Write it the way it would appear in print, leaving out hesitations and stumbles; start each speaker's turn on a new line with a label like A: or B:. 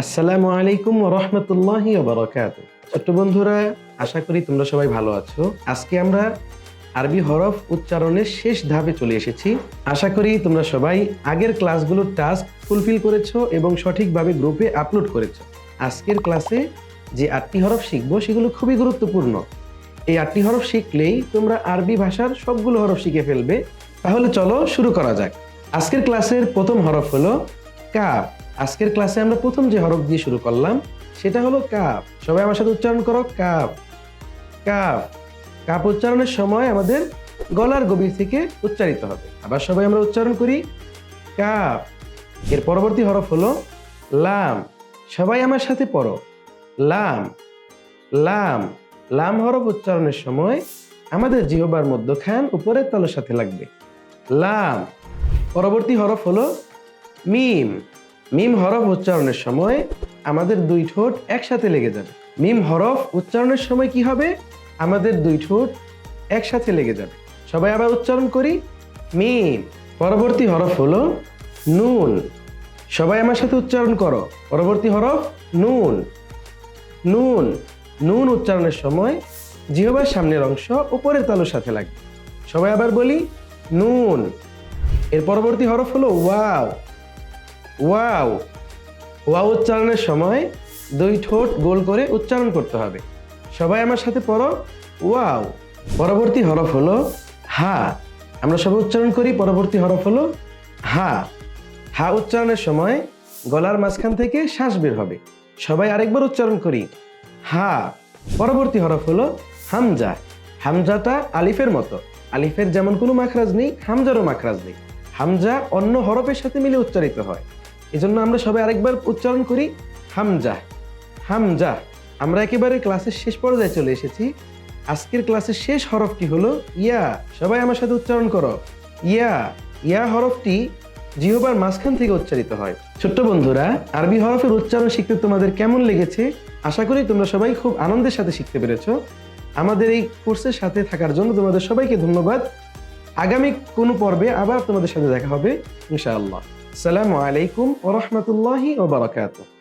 A: আসসালামু আলাইকুম ওয়া রাহমাতুল্লাহি ওয়া বারাকাতুহু। ছোট্ট বন্ধুরা, আশা করি তোমরা সবাই ভালো আছো। আজকে আমরা আরবি হরফ উচ্চারণের শেষ ধাপে চলে এসেছি। আশা করি তোমরা সবাই আগের ক্লাসগুলোর টাস্ক ফুলফিল করেছো এবং সঠিকভাবে গ্রুপে আপলোড করেছো। আজকের ক্লাসে যে 8টি হরফ শিখবো সেগুলো খুবই গুরুত্বপূর্ণ। এই 8টি হরফ শিখলেই তোমরা আরবি ভাষার সবগুলো হরফ শিখে ফেলবে। তাহলে চলো শুরু করা যাক। আজকের ক্লাসের প্রথম হরফ হলো কাফ। আজকের ক্লাসে আমরা প্রথম যে হরফ দিয়ে শুরু করলাম সেটা হলো কাফ। সবাই আমার সাথে উচ্চারণ করো, কাফ। কাফ। কাফ উচ্চারণের সময় আমাদের গলার গভীর থেকে উচ্চারিত হবে। আবার সবাই আমরা উচ্চারণ করি, কাফ। এর পরবর্তী হরফ হলো লাম। সবাই আমার সাথে পড়ো, লাম। লাম। লাম হরফ উচ্চারণের সময় আমাদের জিহ্বার মধ্যখান উপরের তালুর সাথে লাগবে, লাম। পরবর্তী হরফ হলো মিম। মিম হরফ উচ্চারণের সময় আমাদের দুই ঠোঁট একসাথে লেগে যাবে। মিম হরফ উচ্চারণের সময় কি হবে? আমাদের দুই ঠোঁট একসাথে লেগে যাবে। সবাই আবার উচ্চারণ করি, মিম। পরবর্তী হরফ হলো নুন। সবাই আমার সাথে উচ্চারণ করো, পরবর্তী হরফ নুন। নুন। নুন উচ্চারণের সময় জিহ্বার সামনের অংশ উপরের তালুর সাথে লাগবে। সবাই আবার বলি, নুন। এর পরবর্তী হরফ হলো ওয়াও। ওয়াও। ওয়াও উচ্চারণের সময় দুই ঠোঁট গোল করে উচ্চারণ করতে হবে। সবাই আমার সাথে পড়ো, ওয়াও। পরবর্তী হরফ হলো হা। আমরা সবাই উচ্চারণ করি, পরবর্তী হরফ হলো হা। হা উচ্চারণের সময় গলার মাঝখান থেকে শ্বাস বের হবে। সবাই আরেকবার উচ্চারণ করি, হা। পরবর্তী হরফ হলো হামজা। হামজাটা আলিফের মতো। আলিফের যেমন কোনো মাখরাজ নেই, হামজারও মাখরাজ নেই। হামজা অন্য হরফের সাথে মিলে উচ্চারিত হয়। এজন্য আমরা সবাই আরেকবার উচ্চারণ করি, হামজা। হামজা। আমরা একেবারে ক্লাসের শেষ পর্যায়ে চলে এসেছি। আজকের ক্লাসের শেষ হরফটি হলো ইয়া। সবাই আমার সাথে উচ্চারণ করো, ইয়া। ইয়া হরফটি জিহ্বার মাঝখান থেকে উচ্চারিত হয়। ছোট্ট বন্ধুরা, আরবি হরফের উচ্চারণ শিখতে তোমাদের কেমন লেগেছে? আশা করি তোমরা সবাই খুব আনন্দের সাথে শিখতে পেরেছো। আমাদের এই কোর্সের সাথে থাকার জন্য তোমাদের সবাইকে ধন্যবাদ। আগামী কোনো পর্বে আবার তোমাদের সাথে দেখা হবে ইনশাআল্লাহ। আসসালামু আলাইকুম ওয়া রাহমাতুল্লাহি ওয়া বারাকাতুহু।